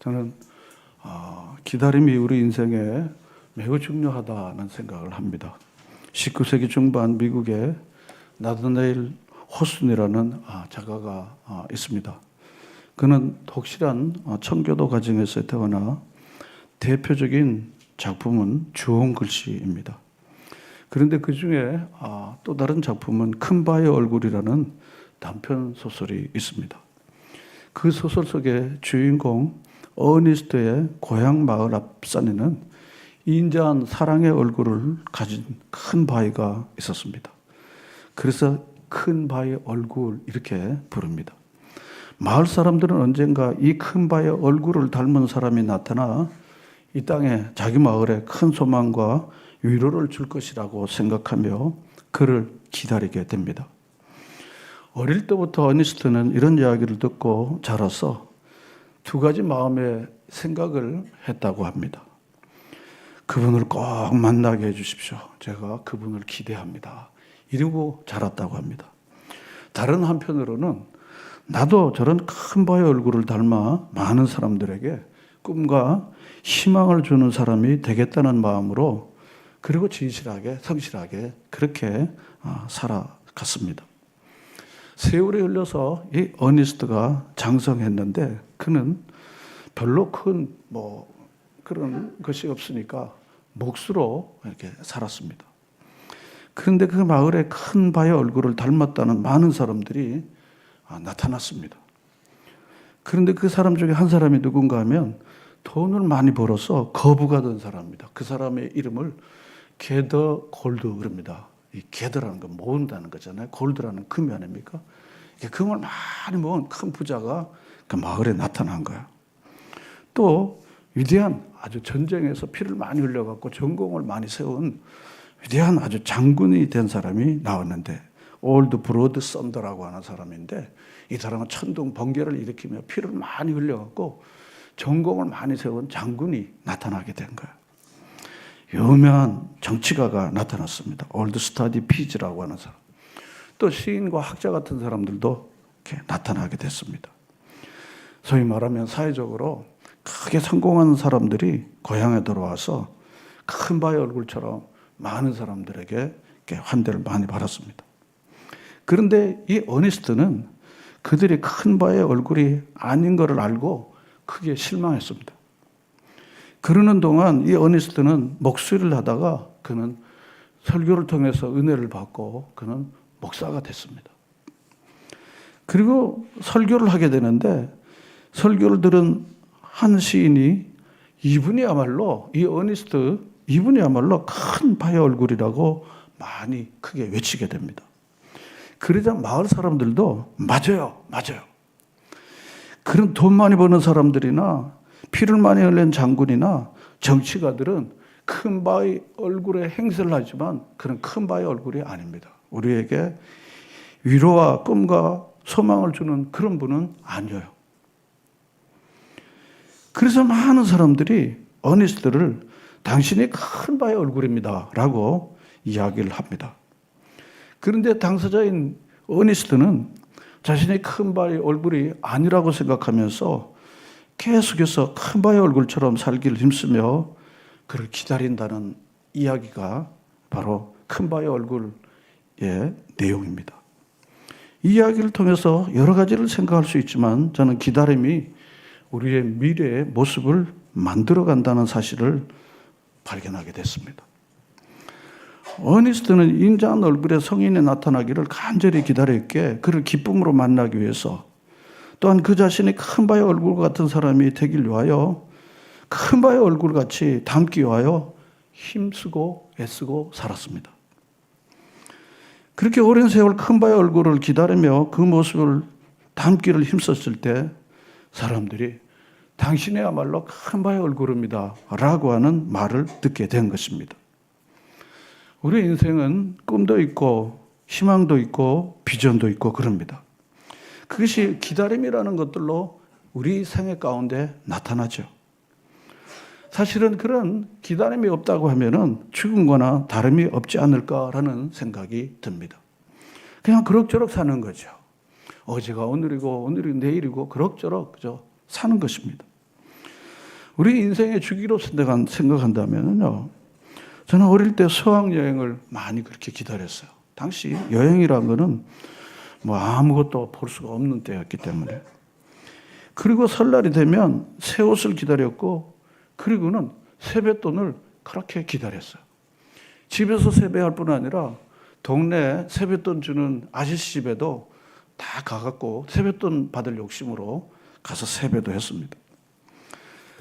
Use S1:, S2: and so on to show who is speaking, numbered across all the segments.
S1: 저는 기다림이 우리 인생에 매우 중요하다는 생각을 합니다. 19세기 중반 미국에 나thanael 호슨이라는 작가가 있습니다. 그는 독실한 청교도 가정에서 태어나 대표적인 작품은 주홍 글씨입니다. 그런데 그 중에 또 다른 작품은 큰 바의 얼굴이라는 단편 소설이 있습니다. 그 소설 속의 주인공 어니스트의 고향 마을 앞산에는 인자한 사랑의 얼굴을 가진 큰 바위가 있었습니다. 그래서 큰 바위의 얼굴 이렇게 부릅니다. 마을 사람들은 언젠가 이 큰 바위의 얼굴을 닮은 사람이 나타나 이 땅에 자기 마을에 큰 소망과 위로를 줄 것이라고 생각하며 그를 기다리게 됩니다. 어릴 때부터 어니스트는 이런 이야기를 듣고 자라서 두 가지 마음의 생각을 했다고 합니다. 그분을 꼭 만나게 해주십시오. 제가 그분을 기대합니다. 이러고 자랐다고 합니다. 다른 한편으로는 나도 저런 큰 바의 얼굴을 닮아 많은 사람들에게 꿈과 희망을 주는 사람이 되겠다는 마음으로 그리고 진실하게 성실하게 그렇게 살아갔습니다. 세월이 흘러서 이 어니스트가 장성했는데 그는 별로 큰 그런 것이 없으니까 몫으로 이렇게 살았습니다. 그런데 그 마을에 큰 바의 얼굴을 닮았다는 많은 사람들이 나타났습니다. 그런데 그 사람 중에 한 사람이 누군가 하면 돈을 많이 벌어서 거부가 된 사람입니다. 그 사람의 이름을 게더 골드 그럽니다. 이 게더라는 건 모은다는 거잖아요. 골드라는 금이 아닙니까? 금을 많이 모은 큰 부자가 그 마을에 나타난 거예요. 또 위대한 아주 전쟁에서 피를 많이 흘려갖고 전공을 많이 세운 위대한 아주 장군이 된 사람이 나왔는데 올드 브로드 썬더라고 하는 사람인데 이 사람은 천둥 번개를 일으키며 피를 많이 흘려갖고 전공을 많이 세운 장군이 나타나게 된 거예요. 유명한 정치가가 나타났습니다. 올드 스타디 피즈라고 하는 사람. 또 시인과 학자 같은 사람들도 이렇게 나타나게 됐습니다. 소위 말하면 사회적으로 크게 성공한 사람들이 고향에 들어와서 큰 바의 얼굴처럼 많은 사람들에게 이렇게 환대를 많이 받았습니다. 그런데 이 어니스트는 그들이 큰 바의 얼굴이 아닌 것을 알고 크게 실망했습니다. 그러는 동안 이 어니스트는 목수를 하다가 그는 설교를 통해서 은혜를 받고 그는 목사가 됐습니다. 그리고 설교를 하게 되는데 설교를 들은 한 시인이 이분이야말로 이 어니스트 이분이야말로 큰 바의 얼굴이라고 많이 크게 외치게 됩니다. 그러자 마을 사람들도 맞아요. 그런 돈 많이 버는 사람들이나 피를 많이 흘린 장군이나 정치가들은 큰 바의 얼굴에 행세를 하지만 그런 큰 바의 얼굴이 아닙니다. 우리에게 위로와 꿈과 소망을 주는 그런 분은 아니에요. 그래서 많은 사람들이 어니스트를 당신이 큰 바의 얼굴입니다 라고 이야기를 합니다. 그런데 당사자인 어니스트는 자신이 큰 바의 얼굴이 아니라고 생각하면서 계속해서 큰 바의 얼굴처럼 살기를 힘쓰며 그를 기다린다는 이야기가 바로 큰 바의 얼굴의 내용입니다. 이 이야기를 통해서 여러 가지를 생각할 수 있지만 저는 기다림이 우리의 미래의 모습을 만들어간다는 사실을 발견하게 됐습니다. 어니스트는 인자한 얼굴의 성인이 나타나기를 간절히 기다렸기에 그를 기쁨으로 만나기 위해서 또한 그 자신이 큰 바의 얼굴 같은 사람이 되길 위하여 큰 바의 얼굴같이 닮기 위하여 힘쓰고 애쓰고 살았습니다. 그렇게 오랜 세월 큰 바의 얼굴을 기다리며 그 모습을 닮기를 힘썼을 때 사람들이 당신이야말로 큰 바의 얼굴입니다 라고 하는 말을 듣게 된 것입니다. 우리 인생은 꿈도 있고 희망도 있고 비전도 있고 그럽니다. 그것이 기다림이라는 것들로 우리 생애 가운데 나타나죠. 사실은 그런 기다림이 없다고 하면은 죽은 거나 다름이 없지 않을까라는 생각이 듭니다. 그냥 그럭저럭 사는 거죠. 어제가 오늘이고 오늘이 내일이고 그럭저럭 그저 사는 것입니다. 우리 인생의 주기로 생각한다면요. 저는 어릴 때 수학 여행을 많이 그렇게 기다렸어요. 당시 여행이란 거는 뭐 아무것도 볼 수가 없는 때였기 때문에. 그리고 설날이 되면 새 옷을 기다렸고, 그리고는 세뱃돈을 그렇게 기다렸어요. 집에서 세배할 뿐 아니라 동네 세뱃돈 주는 아저씨 집에도 다 가갖고 세뱃돈 받을 욕심으로 가서 세배도 했습니다.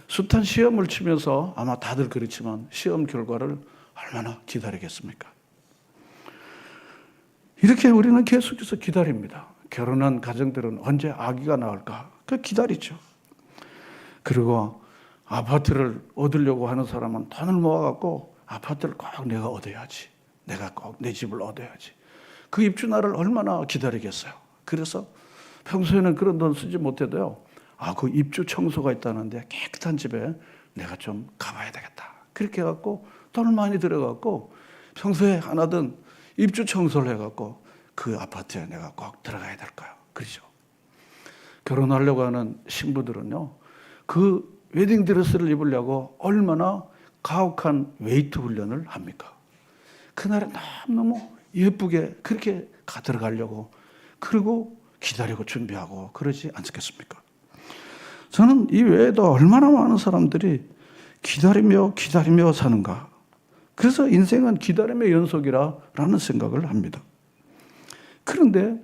S1: 숱한 시험을 치면서 아마 다들 그렇지만 시험 결과를 얼마나 기다리겠습니까? 이렇게 우리는 계속해서 기다립니다. 결혼한 가정들은 언제 아기가 나올까? 그 기다리죠. 그리고 아파트를 얻으려고 하는 사람은 돈을 모아갖고 아파트를 꼭 내가 얻어야지. 내가 꼭 내 집을 얻어야지. 그 입주날을 얼마나 기다리겠어요. 그래서 평소에는 그런 돈 쓰지 못해도요. 그 입주 청소가 있다는데 깨끗한 집에 내가 좀 가봐야 되겠다. 그렇게 해갖고 돈을 많이 들여갖고 평소에 안 하던 입주 청소를 해갖고 그 아파트에 내가 꼭 들어가야 될까요? 그렇죠. 결혼하려고 하는 신부들은요. 그 웨딩드레스를 입으려고 얼마나 가혹한 웨이트 훈련을 합니까? 그날에 너무너무 예쁘게 그렇게 들어가려고 그리고 기다리고 준비하고 그러지 않겠습니까? 저는 이 외에도 얼마나 많은 사람들이 기다리며 사는가. 그래서 인생은 기다림의 연속이라는 생각을 합니다. 그런데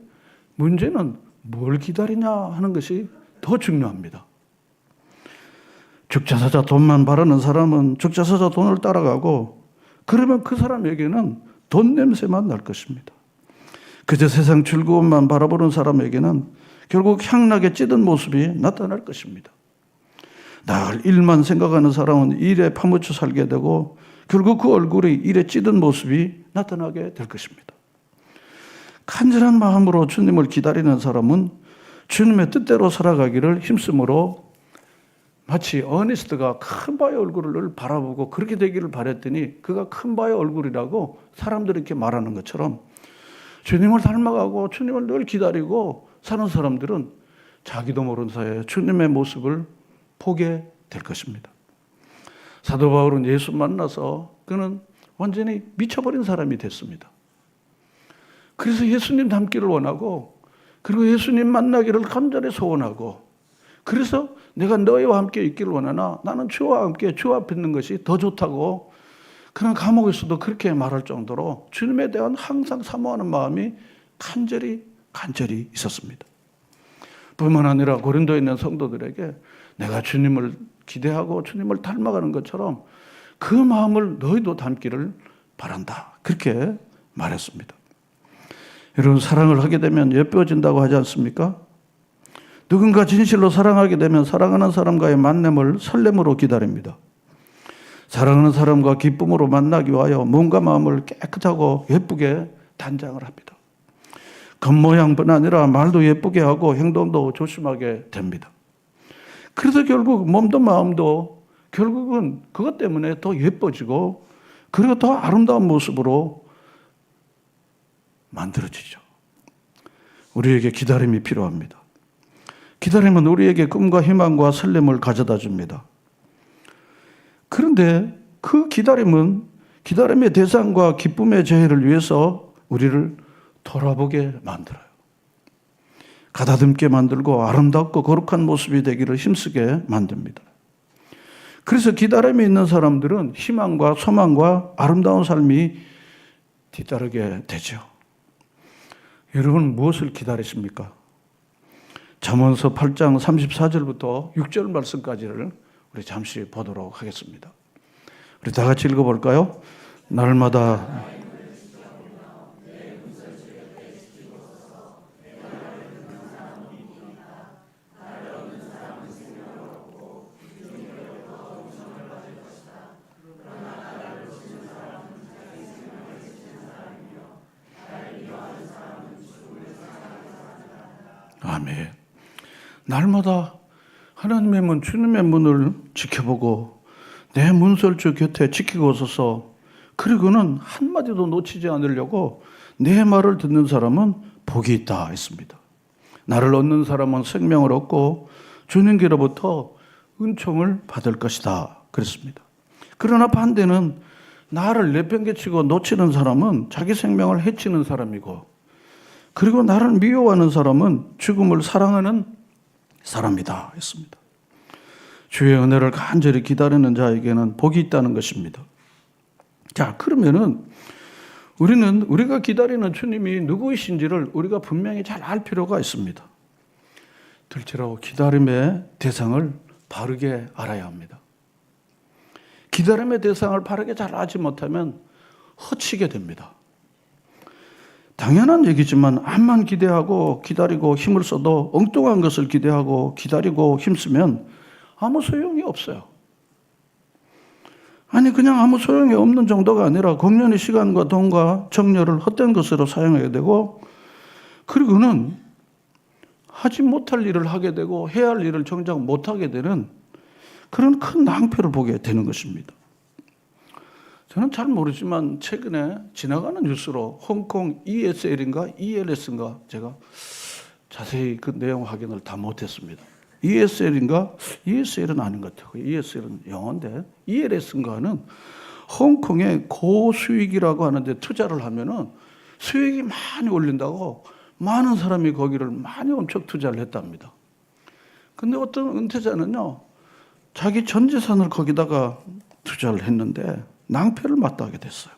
S1: 문제는 뭘 기다리냐 하는 것이 더 중요합니다. 죽자사자 돈만 바라는 사람은 죽자사자 돈을 따라가고 그러면 그 사람에게는 돈 냄새만 날 것입니다. 그저 세상 즐거움만 바라보는 사람에게는 결국 향락에 찌든 모습이 나타날 것입니다. 날 일만 생각하는 사람은 일에 파묻혀 살게 되고 결국 그 얼굴이 일에 찌든 모습이 나타나게 될 것입니다. 간절한 마음으로 주님을 기다리는 사람은 주님의 뜻대로 살아가기를 힘쓰므로 마치 어니스트가 큰 바의 얼굴을 바라보고 그렇게 되기를 바랬더니 그가 큰 바의 얼굴이라고 사람들이 이렇게 말하는 것처럼 주님을 닮아가고 주님을 늘 기다리고 사는 사람들은 자기도 모르는 사이에 주님의 모습을 보게 될 것입니다. 사도 바울은 예수 만나서 그는 완전히 미쳐버린 사람이 됐습니다. 그래서 예수님 닮기를 원하고 그리고 예수님 만나기를 간절히 소원하고 그래서 내가 너희와 함께 있기를 원하나 나는 주와 함께 주 앞에 있는 것이 더 좋다고 그는 감옥에서도 그렇게 말할 정도로 주님에 대한 항상 사모하는 마음이 간절히 있었습니다. 뿐만 아니라 고린도에 있는 성도들에게 내가 주님을 기대하고 주님을 닮아가는 것처럼 그 마음을 너희도 닮기를 바란다. 그렇게 말했습니다. 여러분 사랑을 하게 되면 예뻐진다고 하지 않습니까? 누군가 진실로 사랑하게 되면 사랑하는 사람과의 만남을 설렘으로 기다립니다. 사랑하는 사람과 기쁨으로 만나기 위하여 몸과 마음을 깨끗하고 예쁘게 단장을 합니다. 겉모양뿐 아니라 말도 예쁘게 하고 행동도 조심하게 됩니다. 그래서 결국 몸도 마음도 결국은 그것 때문에 더 예뻐지고 그리고 더 아름다운 모습으로 만들어지죠. 우리에게 기다림이 필요합니다. 기다림은 우리에게 꿈과 희망과 설렘을 가져다 줍니다. 그런데 그 기다림은 기다림의 대상과 기쁨의 재해를 위해서 우리를 돌아보게 만들어요. 가다듬게 만들고 아름답고 거룩한 모습이 되기를 힘쓰게 만듭니다. 그래서 기다림이 있는 사람들은 희망과 소망과 아름다운 삶이 뒤따르게 되죠. 여러분 무엇을 기다리십니까? 잠언서 8장 34절부터 6절 말씀까지를 우리 잠시 보도록 하겠습니다. 우리 다 같이 읽어볼까요? 날마다 아멘. 날마다 하나님의 문, 주님의 문을 지켜보고 내 문설주 곁에 지키고 서서 그리고는 한마디도 놓치지 않으려고 내 말을 듣는 사람은 복이 있다 했습니다. 나를 얻는 사람은 생명을 얻고 주님께로부터 은총을 받을 것이다 그랬습니다. 그러나 반대는 나를 내팽개치고 놓치는 사람은 자기 생명을 해치는 사람이고, 그리고 나를 미워하는 사람은 죽음을 사랑하는 사람이다 했습니다. 주의 은혜를 간절히 기다리는 자에게는 복이 있다는 것입니다. 자, 그러면은 우리가 기다리는 주님이 누구이신지를 우리가 분명히 잘 알 필요가 있습니다. 둘째로 기다림의 대상을 바르게 알아야 합니다. 기다림의 대상을 바르게 잘 알지 못하면 허치게 됩니다. 당연한 얘기지만 암만 기대하고 기다리고 힘을 써도 엉뚱한 것을 기대하고 기다리고 힘쓰면 아무 소용이 없어요. 아니 그냥 아무 소용이 없는 정도가 아니라 공연의 시간과 돈과 정열을 헛된 것으로 사용해야 되고, 그리고는 하지 못할 일을 하게 되고 해야 할 일을 정작 못하게 되는 그런 큰 낭패를 보게 되는 것입니다. 저는 잘 모르지만 최근에 지나가는 뉴스로 홍콩 ESL인가 ELS인가, 제가 자세히 그 내용 확인을 다 못했습니다. ESL인가? ESL은 아닌 것 같아요. ESL은 영어인데 ELS인가는 홍콩의 고수익이라고 하는데 투자를 하면은 수익이 많이 올린다고 많은 사람이 거기를 많이 엄청 투자를 했답니다. 근데 어떤 은퇴자는요, 자기 전 재산을 거기다가 투자를 했는데 낭패를 맞다하게 됐어요.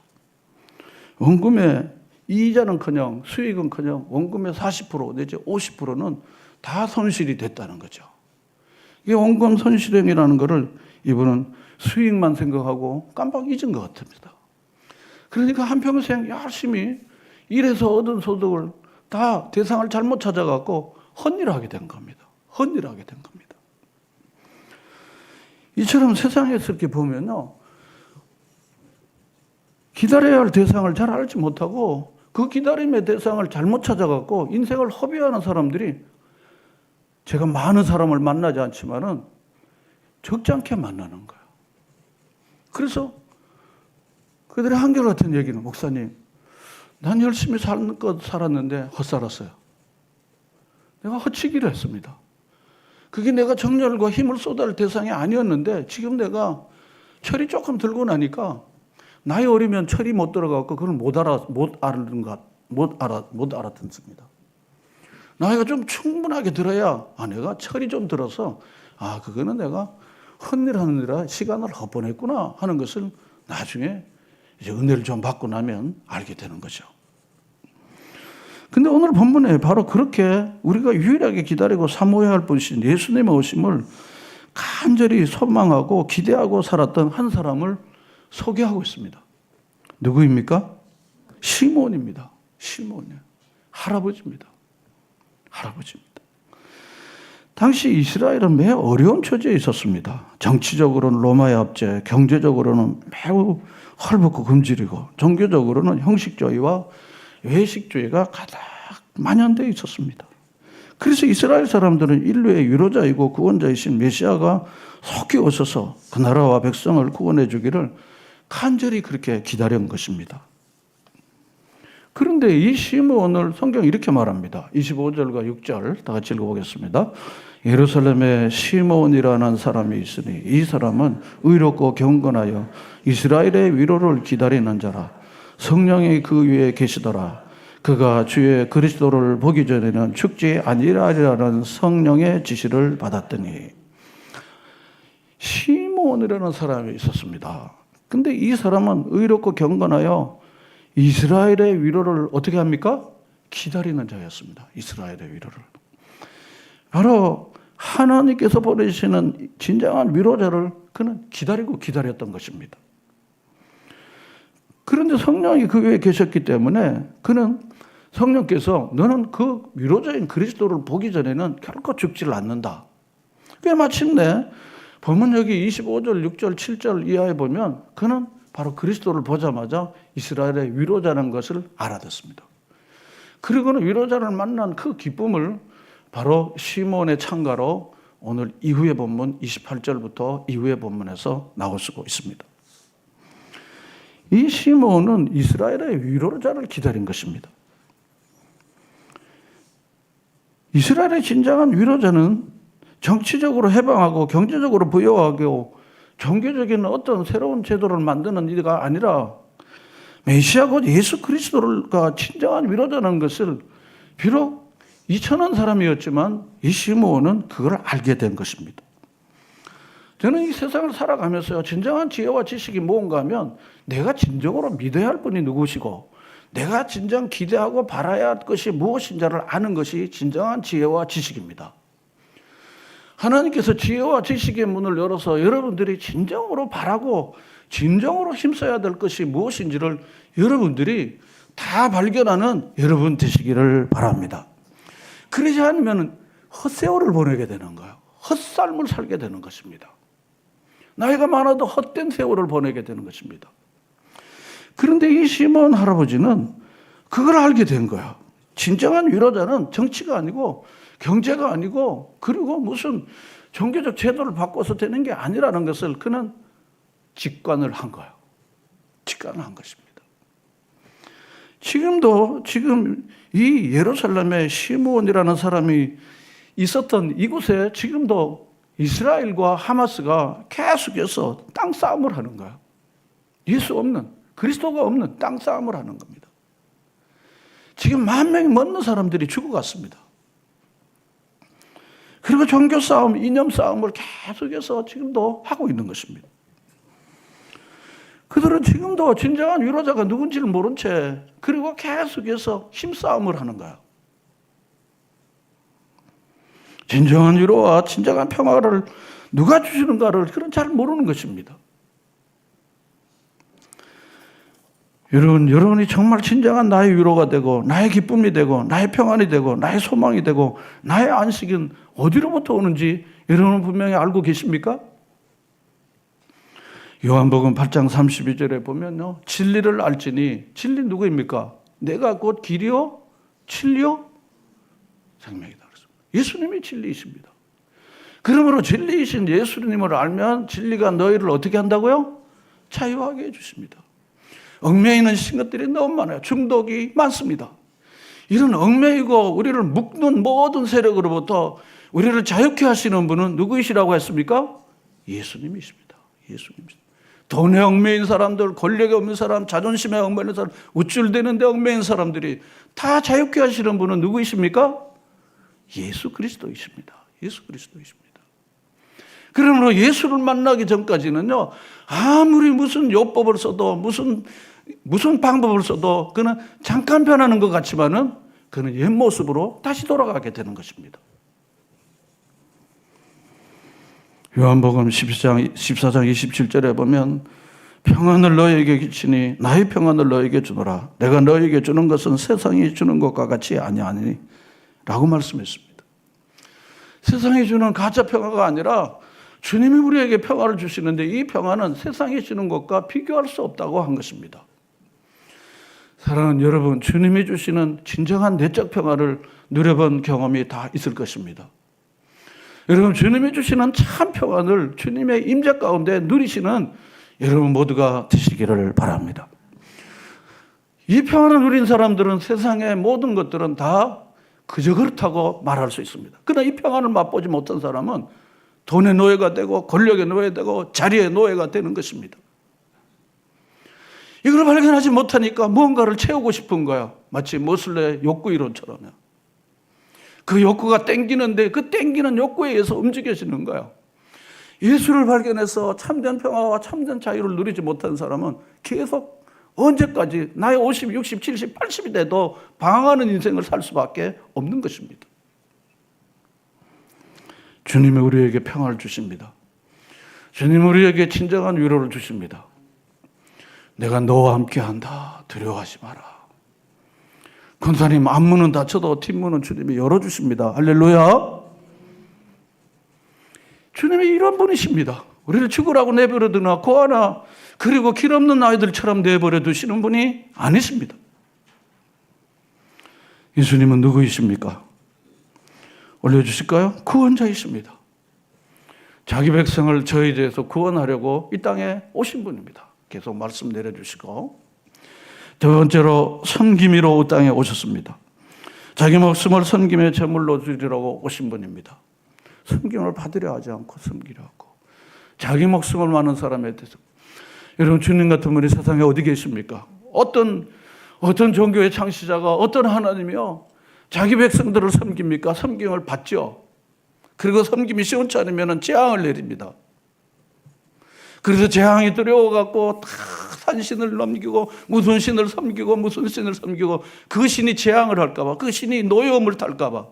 S1: 원금의 이자는커녕 수익은커녕 원금의 40% 내지 50%는 다 손실이 됐다는 거죠. 이게 원금 손실행위라는 것을 이분은 수익만 생각하고 깜빡 잊은 것 같습니다. 그러니까 한평생 열심히 일해서 얻은 소득을 다 대상을 잘못 찾아갖고 헛일하게 된 겁니다. 헛일하게 된 겁니다. 이처럼 세상에서 이렇게 보면요, 기다려야 할 대상을 잘 알지 못하고 그 기다림의 대상을 잘못 찾아갖고 인생을 허비하는 사람들이, 제가 많은 사람을 만나지 않지만은 적지 않게 만나는 거예요. 그래서 그들의 한결같은 얘기는, 목사님, 난 열심히 살았는데 헛살았어요. 내가 허치기를 했습니다. 그게 내가 정열과 힘을 쏟아할 대상이 아니었는데 지금 내가 철이 조금 들고 나니까, 나이 어리면 철이 못 들어가고 그걸 못 알아듣습니다. 나이가 좀 충분하게 들어야, 내가 철이 좀 들어서, 그거는 내가 헛일 하느라 시간을 헛보냈구나 하는 것을 나중에 이제 은혜를 좀 받고 나면 알게 되는 거죠. 근데 오늘 본문에 바로 그렇게 우리가 유일하게 기다리고 사모해야 할 분이신 예수님의 오심을 간절히 소망하고 기대하고 살았던 한 사람을 소개하고 있습니다. 누구입니까? 시몬입니다. 시몬이요. 할아버지입니다. 할아버지입니다. 당시 이스라엘은 매우 어려운 처지에 있었습니다. 정치적으로는 로마의 압제, 경제적으로는 매우 헐벗고 굶주리고, 종교적으로는 형식주의와 외식주의가 가득 만연되어 있었습니다. 그래서 이스라엘 사람들은 인류의 위로자이고 구원자이신 메시아가 속히 오셔서 그 나라와 백성을 구원해 주기를 간절히 그렇게 기다린 것입니다. 그런데 이 시므온을 성경이 이렇게 말합니다. 25절과 6절 다 같이 읽어보겠습니다. 예루살렘에 시므온이라는 사람이 있으니 이 사람은 의롭고 경건하여 이스라엘의 위로를 기다리는 자라. 성령이 그 위에 계시더라. 그가 주의 그리스도를 보기 전에는 죽지 아니하리라는 성령의 지시를 받았더니. 시므온이라는 사람이 있었습니다. 근데 이 사람은 의롭고 경건하여 이스라엘의 위로를 어떻게 합니까? 기다리는 자였습니다. 이스라엘의 위로를. 바로 하나님께서 보내시는 진정한 위로자를 그는 기다렸던 것입니다. 그런데 성령이 그 위에 계셨기 때문에 그는, 성령께서 너는 그 위로자인 그리스도를 보기 전에는 결코 죽지를 않는다. 그게 마침내 본문 여기 25절, 6절, 7절 이하에 보면 그는 바로 그리스도를 보자마자 이스라엘의 위로자라는 것을 알아듣습니다. 그리고는 위로자를 만난 그 기쁨을 바로 시몬의 창가로 오늘 이후의 본문 28절부터 이후의 본문에서 나올 수가 있습니다. 이 시몬은 이스라엘의 위로자를 기다린 것입니다. 이스라엘의 진정한 위로자는 정치적으로 해방하고 경제적으로 부여하고 종교적인 어떤 새로운 제도를 만드는 일가 아니라 메시아 곧 예수 그리스도가 진정한 위로자라는 것을 비록 2,000원 사람이었지만 이 시므온은 그걸 알게 된 것입니다. 저는 이 세상을 살아가면서 진정한 지혜와 지식이 무언가 하면 내가 진정으로 믿어야 할 분이 누구시고 내가 진정 기대하고 바라야 할 것이 무엇인지를 아는 것이 진정한 지혜와 지식입니다. 하나님께서 지혜와 지식의 문을 열어서 여러분들이 진정으로 바라고 진정으로 힘써야 될 것이 무엇인지를 여러분들이 다 발견하는 여러분 되시기를 바랍니다. 그러지 않으면 헛세월을 보내게 되는 거예요. 헛삶을 살게 되는 것입니다. 나이가 많아도 헛된 세월을 보내게 되는 것입니다. 그런데 이 시몬 할아버지는 그걸 알게 된 거야. 진정한 위로자는 정치가 아니고 경제가 아니고 그리고 무슨 종교적 제도를 바꿔서 되는 게 아니라는 것을 그는 직관을 한 거예요. 직관을 한 것입니다. 지금 이 예루살렘에 시므온이라는 사람이 있었던 이곳에 지금도 이스라엘과 하마스가 계속해서 땅 싸움을 하는 거예요. 예수 없는, 그리스도가 없는 땅 싸움을 하는 겁니다. 지금 10,000명이 넘는 사람들이 죽어갔습니다. 그리고 종교 싸움, 이념 싸움을 계속해서 지금도 하고 있는 것입니다. 그들은 지금도 진정한 위로자가 누군지를 모른 채 그리고 계속해서 힘싸움을 하는 거예요. 진정한 위로와 진정한 평화를 누가 주시는가를 그런 잘 모르는 것입니다. 여러분이 정말 진정한 나의 위로가 되고 나의 기쁨이 되고 나의 평안이 되고 나의 소망이 되고 나의 안식은 어디로부터 오는지 여러분은 분명히 알고 계십니까? 요한복음 8장 32절에 보면요. 진리를 알지니 진리 누구입니까? 내가 곧 길이요 진리요 생명이다. 예수님이 진리이십니다. 그러므로 진리이신 예수님을 알면 진리가 너희를 어떻게 한다고요? 자유하게 해주십니다. 얽매이는 것들이 너무 많아요. 중독이 많습니다. 이런 얽매이고 우리를 묶는 모든 세력으로부터 우리를 자유케 하시는 분은 누구이시라고 했습니까? 예수님이십니다. 예수님이십니다. 돈에 얽매인 사람들, 권력에 없는 사람, 자존심에 얽매이는 사람, 우쭐대는 데 얽매인 사람들이 다 자유케 하시는 분은 누구이십니까? 예수 그리스도이십니다. 예수 그리스도이십니다. 그러므로 예수를 만나기 전까지는요, 아무리 무슨 요법을 써도 무슨 방법을 써도 그는 잠깐 변하는 것 같지만은 그는 옛 모습으로 다시 돌아가게 되는 것입니다. 요한복음 14장 27절에 보면 평안을 너희에게 끼치니 나의 평안을 너희에게 주노라. 내가 너희에게 주는 것은 세상이 주는 것과 같이 아니하니 라고 말씀했습니다. 세상이 주는 가짜 평화가 아니라 주님이 우리에게 평화를 주시는데 이 평화는 세상이 주는 것과 비교할 수 없다고 한 것입니다. 사랑하는 여러분, 주님이 주시는 진정한 내적 평화를 누려본 경험이 다 있을 것입니다. 여러분, 주님이 주시는 참 평안을 주님의 임재 가운데 누리시는 여러분 모두가 되시기를 바랍니다. 이 평안을 누린 사람들은 세상의 모든 것들은 다 그저 그렇다고 말할 수 있습니다. 그러나 이 평안을 맛보지 못한 사람은 돈의 노예가 되고 권력의 노예되고 자리의 노예가 되는 것입니다. 이걸 발견하지 못하니까 무언가를 채우고 싶은 거야. 마치 머슬레 욕구 이론처럼요. 그 욕구가 땡기는데 그 땡기는 욕구에 의해서 움직여지는 거야. 예수를 발견해서 참된 평화와 참된 자유를 누리지 못한 사람은 계속 언제까지 나이 50, 60, 70, 80이 돼도 방황하는 인생을 살 수밖에 없는 것입니다. 주님이 우리에게 평화를 주십니다. 주님이 우리에게 진정한 위로를 주십니다. 내가 너와 함께한다. 두려워하지 마라. 권사님 앞문은 닫혀도 뒷문은 주님이 열어주십니다. 할렐루야. 주님이 이런 분이십니다. 우리를 죽으라고 내버려 두거나 그리고 길 없는 아이들처럼 내버려 두시는 분이 아니십니다. 예수님은 누구이십니까? 올려주실까요? 구원자이십니다. 자기 백성을 저희에 대해서 구원하려고 이 땅에 오신 분입니다. 계속 말씀 내려주시고 두 번째로 섬김이로 이 땅에 오셨습니다. 자기 목숨을 섬김의 제물로 드리려고 오신 분입니다. 섬김을 받으려 하지 않고 섬기려 하고 자기 목숨을 많은 사람에 대해서. 여러분, 주님 같은 분이 세상에 어디 계십니까? 어떤 종교의 창시자가, 어떤 하나님이요 자기 백성들을 섬깁니까? 섬김을 받죠. 그리고 섬김이 시원치 않으면 재앙을 내립니다. 그래서 재앙이 두려워갖고 다 산신을 넘기고 무슨 신을 섬기고 무슨 신을 섬기고 그 신이 재앙을 할까봐, 그 신이 노여움을 탈까봐.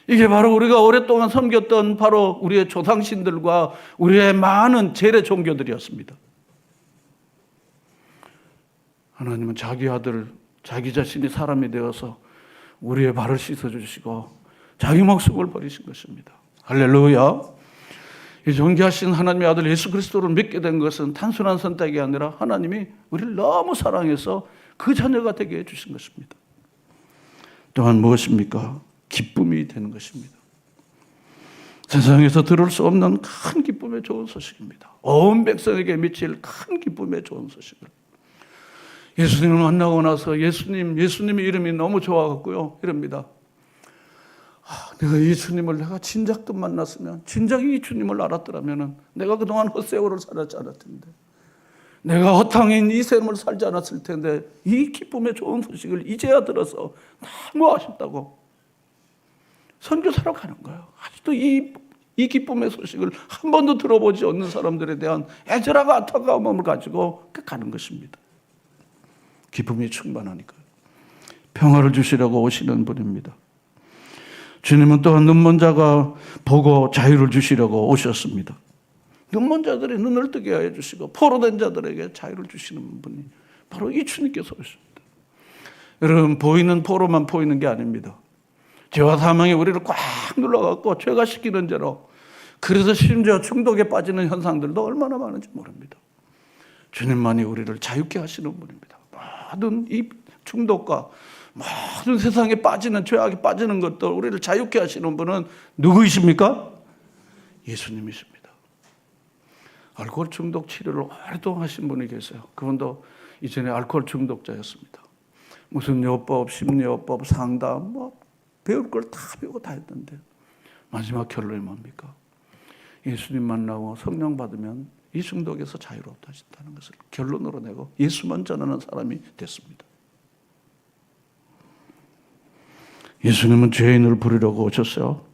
S1: 이게 바로 우리가 오랫동안 섬겼던 바로 우리의 조상신들과 우리의 많은 재래 종교들이었습니다. 하나님은 자기 아들, 자기 자신이 사람이 되어서 우리의 발을 씻어주시고 자기 목숨을 버리신 것입니다. 할렐루야. 이 존귀하신 하나님의 아들 예수 그리스도를 믿게 된 것은 단순한 선택이 아니라 하나님이 우리를 너무 사랑해서 그 자녀가 되게 해주신 것입니다. 또한 무엇입니까? 기쁨이 되는 것입니다. 세상에서 들을 수 없는 큰 기쁨의 좋은 소식입니다. 온 백성에게 미칠 큰 기쁨의 좋은 소식을. 예수님을 만나고 나서 예수님의 이름이 너무 좋아갖고요, 이럽니다. 내가 이 주님을 내가 진작도 만났으면, 진작 이 주님을 알았더라면 내가 그동안 헛세월을 살았지 않을 텐데, 내가 허탕인 이 삶을 살지 않았을 텐데, 이 기쁨의 좋은 소식을 이제야 들어서 너무 아쉽다고 선교사로 가는 거예요. 아직도 이 기쁨의 소식을 한 번도 들어보지 않는 사람들에 대한 애절하고 안타까움을 가지고 가는 것입니다. 기쁨이 충만하니까요. 평화를 주시려고 오시는 분입니다. 주님은 또한 눈먼 자가 보고 자유를 주시려고 오셨습니다. 눈먼 자들의 눈을 뜨게 해 주시고 포로된 자들에게 자유를 주시는 분이 바로 이 주님께서 오십니다. 여러분, 보이는 포로만 보이는 게 아닙니다. 죄와 사망이 우리를 꽉 눌러갖고 죄가 시키는 죄로, 그래서 심지어 중독에 빠지는 현상들도 얼마나 많은지 모릅니다. 주님만이 우리를 자유케 하시는 분입니다. 모든 이 중독과 모든 세상에 빠지는, 죄악에 빠지는 것들, 우리를 자유케 하시는 분은 누구이십니까? 예수님이십니다. 알코올 중독 치료를 오랫동안 하신 분이 계세요. 그분도 이전에 알코올 중독자였습니다. 무슨 요법, 심리요법, 상담, 배울 걸 다 배우고 다 했는데 마지막 결론이 뭡니까? 예수님 만나고 성령 받으면 이 중독에서 자유롭다 하신다는 것을 결론으로 내고 예수만 전하는 사람이 됐습니다. 예수님은 죄인을 부르려고 오셨어요.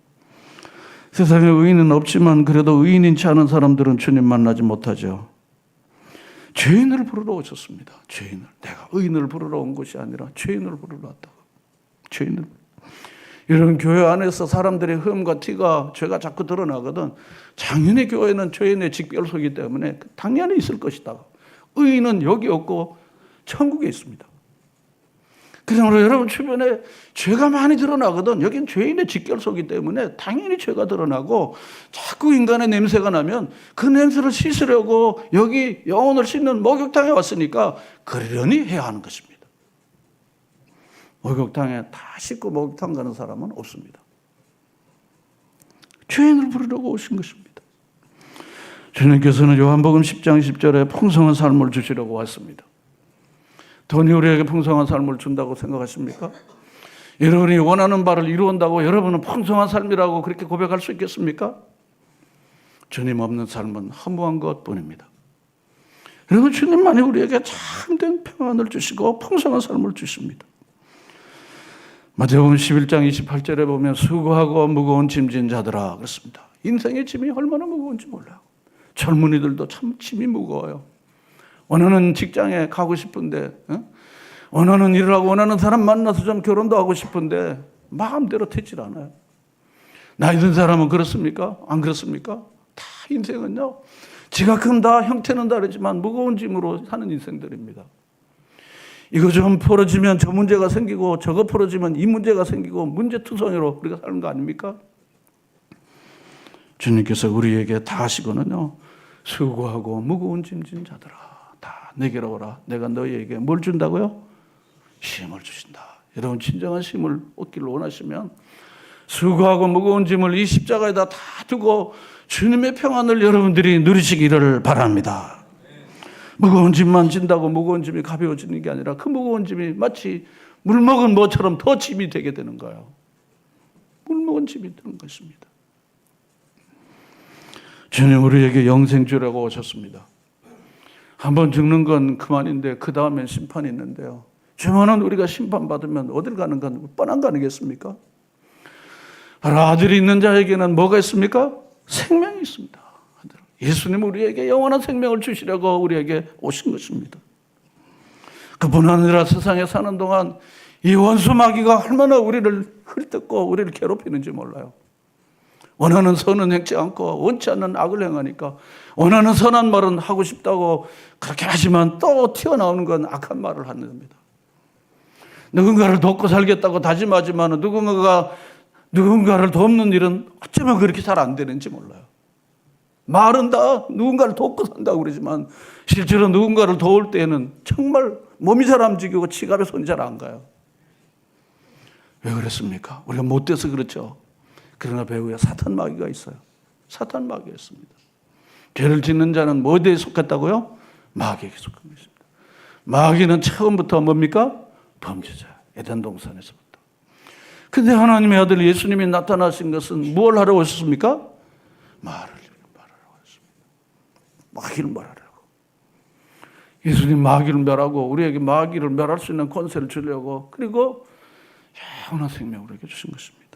S1: 세상에 의인은 없지만 그래도 의인인지 않은 사람들은 주님 만나지 못하죠. 죄인을 부르러 오셨습니다. 죄인을. 내가 의인을 부르러 온 것이 아니라 죄인을 부르러 왔다고. 죄인을. 이런 교회 안에서 사람들의 흠과 티가, 죄가 자꾸 드러나거든. 당연히 교회는 죄인의 직결소이기 때문에 당연히 있을 것이다. 의인은 여기 없고 천국에 있습니다. 그러므로 여러분 주변에 죄가 많이 드러나거든. 여긴 죄인의 직결소이기 때문에 당연히 죄가 드러나고, 자꾸 인간의 냄새가 나면 그 냄새를 씻으려고 여기 영혼을 씻는 목욕탕에 왔으니까 그러려니 해야 하는 것입니다. 목욕탕에 다 씻고 목욕탕 가는 사람은 없습니다. 죄인을 부르려고 오신 것입니다. 주님께서는 요한복음 10장 10절에 풍성한 삶을 주시려고 왔습니다. 돈이 우리에게 풍성한 삶을 준다고 생각하십니까? 여러분이 원하는 바를 이루온다고 여러분은 풍성한 삶이라고 그렇게 고백할 수 있겠습니까? 주님 없는 삶은 허무한 것뿐입니다. 여러분, 주님만이 우리에게 참된 평안을 주시고 풍성한 삶을 주십니다. 마태복음 11장 28절에 보면 수고하고 무거운 짐진 자들아 그렇습니다. 인생의 짐이 얼마나 무거운지 몰라요. 젊은이들도 참 짐이 무거워요. 원하는 직장에 가고 싶은데, 원하는 일을 하고 원하는 사람 만나서 좀 결혼도 하고 싶은데 마음대로 되질 않아요. 나이 든 사람은 그렇습니까? 안 그렇습니까? 다 인생은요, 지각은 다 형태는 다르지만 무거운 짐으로 사는 인생들입니다. 이거 좀 풀어지면 저 문제가 생기고 저거 풀어지면 이 문제가 생기고 문제투성이로 우리가 사는 거 아닙니까? 주님께서 우리에게 다 하시고는요, 수고하고 무거운 짐진 자들아 다 내게로 오라. 내가 너희에게 뭘 준다고요? 쉼을 주신다. 여러분, 진정한 쉼을 얻기를 원하시면 수고하고 무거운 짐을 이 십자가에다 다 두고 주님의 평안을 여러분들이 누리시기를 바랍니다. 무거운 짐만 진다고 무거운 짐이 가벼워지는 게 아니라 그 무거운 짐이 마치 물 먹은 뭐처럼 더 짐이 되게 되는 거예요. 물 먹은 짐이 되는 것입니다. 주님 우리에게 영생 주라고 오셨습니다. 한번 죽는 건 그만인데 그 다음엔 심판이 있는데요. 주만은 우리가 심판받으면 어딜 가는 건 뻔한 거 아니겠습니까? 아들이 있는 자에게는 뭐가 있습니까? 생명이 있습니다. 예수님 우리에게 영원한 생명을 주시려고 우리에게 오신 것입니다. 그뿐 아니라 세상에 사는 동안 이 원수 마귀가 얼마나 우리를 헐뜯고 우리를 괴롭히는지 몰라요. 원하는 선은 행치 않고 원치 않는 악을 행하니까 원하는 선한 말은 하고 싶다고 그렇게 하지만 또 튀어나오는 건 악한 말을 하는 겁니다. 누군가를 돕고 살겠다고 다짐하지만 누군가를 돕는 일은 어쩌면 그렇게 잘 안 되는지 몰라요. 말은 다 누군가를 돕고 산다고 그러지만 실제로 누군가를 도울 때에는 정말 몸이 잘 안 움직이고 지갑에 손이 잘 안 가요. 왜 그랬습니까? 우리가 못돼서 그렇죠. 그러나 배후에 사탄 마귀가 있어요. 사탄 마귀가 있습니다. 죄를 짓는 자는 뭐에 속했다고요? 마귀에게 속한 것입니다. 마귀는 처음부터 뭡니까? 범죄자. 에덴 동산에서부터. 근데 하나님의 아들 예수님이 나타나신 것은 뭘 하러 오셨습니까? 말하라고 하셨습니다. 마귀를 말하라고. 예수님 마귀를 멸하고 우리에게 마귀를 멸할 수 있는 권세를 주려고 그리고 영원한 생명을 우리에게 주신 것입니다.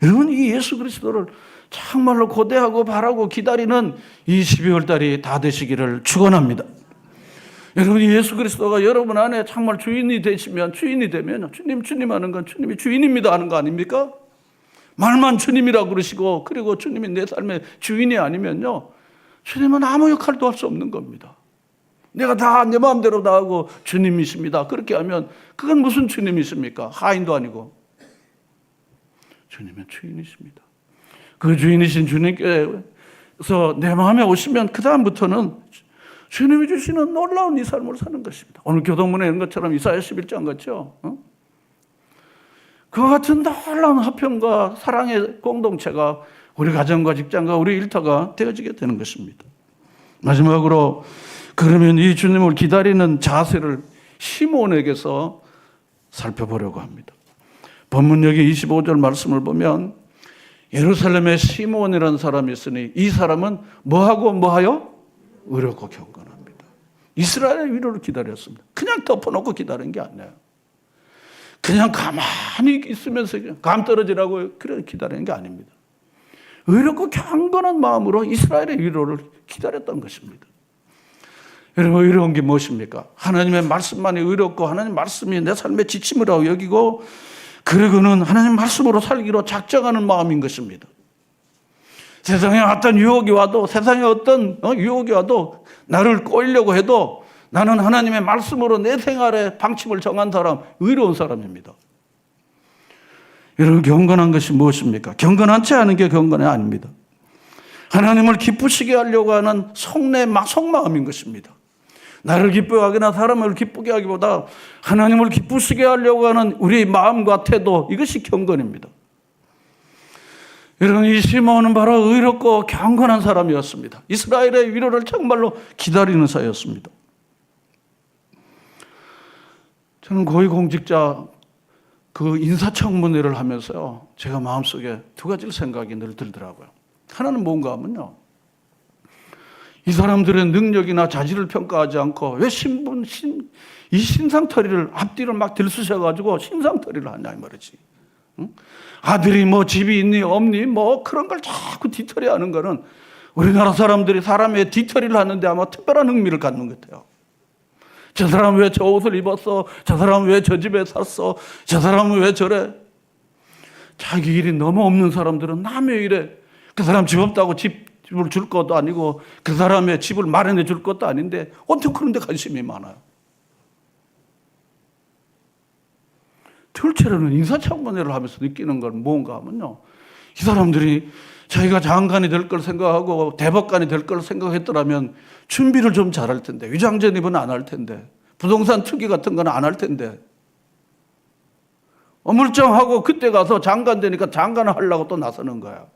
S1: 여러분 이 예수 그리스도를 정말로 고대하고 바라고 기다리는 이 12월 달이 다 되시기를 축원합니다. 여러분 예수 그리스도가 여러분 안에 정말 주인이 되시면 주인이 되면 주님 하는 건 주님이 주인입니다 하는 거 아닙니까? 말만 주님이라고 그러시고 그리고 주님이 내 삶의 주인이 아니면요 주님은 아무 역할도 할 수 없는 겁니다. 내가 다 내 마음대로 다 하고 주님이십니다. 그렇게 하면 그건 무슨 주님이십니까? 하인도 아니고. 주님은 주인이십니다. 그 주인이신 주님께서 내 마음에 오시면 그 다음부터는 주님이 주시는 놀라운 이 삶을 사는 것입니다. 오늘 교동문에 있는 것처럼 이사야 11장 같죠? 그와 같은 놀라운 화평과 사랑의 공동체가 우리 가정과 직장과 우리 일터가 되어지게 되는 것입니다. 마지막으로 그러면 이 주님을 기다리는 자세를 시몬에게서 살펴보려고 합니다. 본문 여기 25절 말씀을 보면 예루살렘에 시몬이라는 사람이 있으니 이 사람은 뭐하고 뭐하여? 의롭고 경건합니다. 이스라엘의 위로를 기다렸습니다. 그냥 덮어놓고 기다린 게 아니에요. 그냥 가만히 있으면서 감 떨어지라고 그래 기다리는 게 아닙니다. 의롭고 경건한 마음으로 이스라엘의 위로를 기다렸던 것입니다. 여러분 의로운 게 무엇입니까? 하나님의 말씀만이 의롭고 하나님 말씀이 내 삶의 지침이라고 여기고 그리고는 하나님 말씀으로 살기로 작정하는 마음인 것입니다. 세상에 어떤 유혹이 와도 세상에 어떤 유혹이 와도 나를 꼬이려고 해도 나는 하나님의 말씀으로 내 생활의 방침을 정한 사람, 의로운 사람입니다. 여러분 경건한 것이 무엇입니까? 경건하지 않은 게 경건이 아닙니다. 하나님을 기쁘시게 하려고 하는 속마음인 것입니다. 나를 기뻐하거나 사람을 기쁘게 하기보다 하나님을 기쁘시게 하려고 하는 우리의 마음과 태도 이것이 경건입니다. 여러분 이 시몬은 바로 의롭고 경건한 사람이었습니다. 이스라엘의 위로를 정말로 기다리는 사이였습니다. 저는 고위공직자 그 인사청문회를 하면서요 제가 마음속에 두 가지 생각이 늘 들더라고요. 하나는 뭔가 하면요 이 사람들의 능력이나 자질을 평가하지 않고 왜 이 신상털이를 앞뒤를 막 들쑤셔가지고 신상털이를 하냐 이 말이지. 응? 아들이 뭐 집이 있니 없니 뭐 그런 걸 자꾸 뒤처리하는 거는 우리나라 사람들이 사람의 뒤처리를 하는데 아마 특별한 흥미를 갖는 것 같아요. 저 사람은 왜 저 옷을 입었어? 저 사람은 왜 저 집에 샀어? 저 사람은 왜 저래? 자기 일이 너무 없는 사람들은 남의 일에 그 사람 집 없다고 집을 줄 것도 아니고 그 사람의 집을 마련해 줄 것도 아닌데 어떻게 그런 데 관심이 많아요? 둘째로는 인사청문회를 하면서 느끼는 건 뭔가 하면요 이 사람들이 자기가 장관이 될 걸 생각하고 대법관이 될 걸 생각했더라면 준비를 좀 잘할 텐데 위장전입은 안 할 텐데 부동산 투기 같은 건 안 할 텐데 어물쩡하고 그때 가서 장관 되니까 장관을 하려고 또 나서는 거야.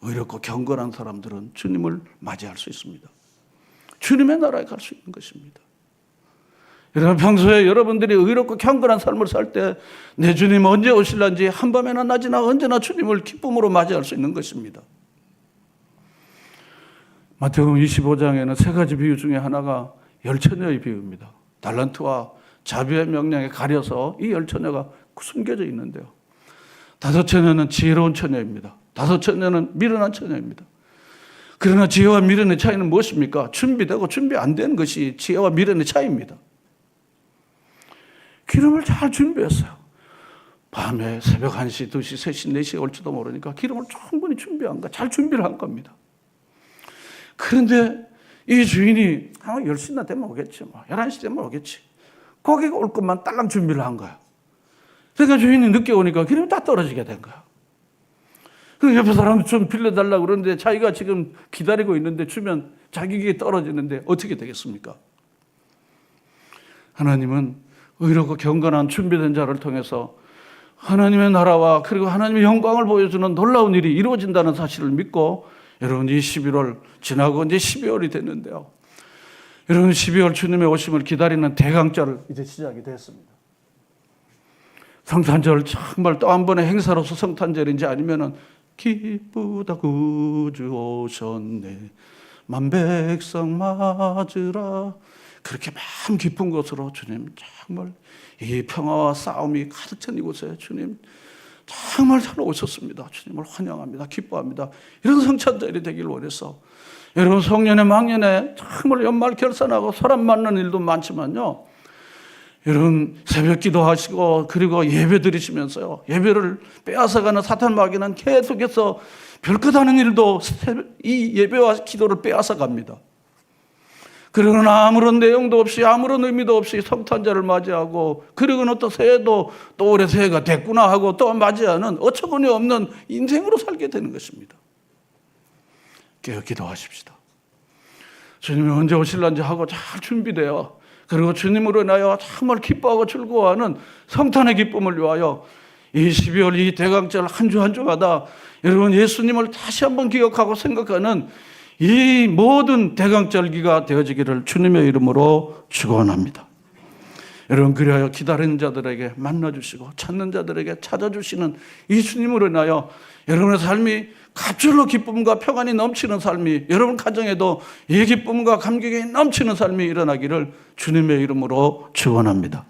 S1: 의롭고 경건한 사람들은 주님을 맞이할 수 있습니다. 주님의 나라에 갈 수 있는 것입니다. 여러분 평소에 여러분들이 의롭고 경건한 삶을 살 때 내 주님 언제 오실런지 한밤에나 낮이나 언제나 주님을 기쁨으로 맞이할 수 있는 것입니다. 마태복음 25장에는 세 가지 비유 중에 하나가 열처녀의 비유입니다. 달란트와 자비의 명령에 가려서 이 열처녀가 숨겨져 있는데요. 다섯 처녀는 지혜로운 처녀입니다. 다섯 처녀는 미련한 처녀입니다. 그러나 지혜와 미련의 차이는 무엇입니까? 준비되고 준비 안 된 것이 지혜와 미련의 차이입니다. 기름을 잘 준비했어요. 밤에 새벽 1시, 2시, 3시, 4시에 올지도 모르니까 기름을 충분히 준비한 거, 잘 준비를 한 겁니다. 그런데 이 주인이 10시나 되면 오겠지, 11시 되면 오겠지. 고기가 올 것만 딸랑 준비를 한 거야. 그러니까 주인이 늦게 오니까 기름이 다 떨어지게 된 거야. 그 옆에 사람이 좀 빌려달라고 그러는데 자기가 지금 기다리고 있는데 주면 자기에게 떨어지는데 어떻게 되겠습니까? 하나님은 의롭고 경건한 준비된 자를 통해서 하나님의 나라와 그리고 하나님의 영광을 보여주는 놀라운 일이 이루어진다는 사실을 믿고 여러분 이 11월 지나고 이제 12월이 됐는데요. 여러분 12월 주님의 오심을 기다리는 대강절을 이제 시작이 됐습니다. 성탄절 정말 또 한 번의 행사로서 성탄절인지 아니면은 기쁘다 구주 오셨네 만백성 맞으라 그렇게 마음 깊은 것으로 주님 정말 이 평화와 싸움이 가득 찬 이곳에 주님 정말 잘 오셨습니다. 주님을 환영합니다. 기뻐합니다. 이런 성탄절이 되길 원해서 여러분 송년회 망년회 정말 연말 결산하고 사람 만나는 일도 많지만요. 여러분 새벽 기도하시고 그리고 예배 드리시면서요. 예배를 빼앗아가는 사탄 마귀는 계속해서 별것 아닌 일도 이 예배와 기도를 빼앗아갑니다. 그러나 아무런 내용도 없이 아무런 의미도 없이 성탄절을 맞이하고 그리고는 또 새해도 또 올해 새해가 됐구나 하고 또 맞이하는 어처구니 없는 인생으로 살게 되는 것입니다. 깨어 기도하십시다. 주님이 언제 오실런지 하고 잘 준비되어 그리고 주님으로 인하여 정말 기뻐하고 즐거워하는 성탄의 기쁨을 위하여 이 12월 이 대강절 한 주 한 주마다 여러분 예수님을 다시 한번 기억하고 생각하는 이 모든 대강절기가 되어지기를 주님의 이름으로 축원합니다. 여러분 그리하여 기다리는 자들에게 만나주시고 찾는 자들에게 찾아주시는 이 주님으로 인하여 여러분의 삶이 갑절로 기쁨과 평안이 넘치는 삶이 여러분 가정에도 이 기쁨과 감격이 넘치는 삶이 일어나기를 주님의 이름으로 축원합니다.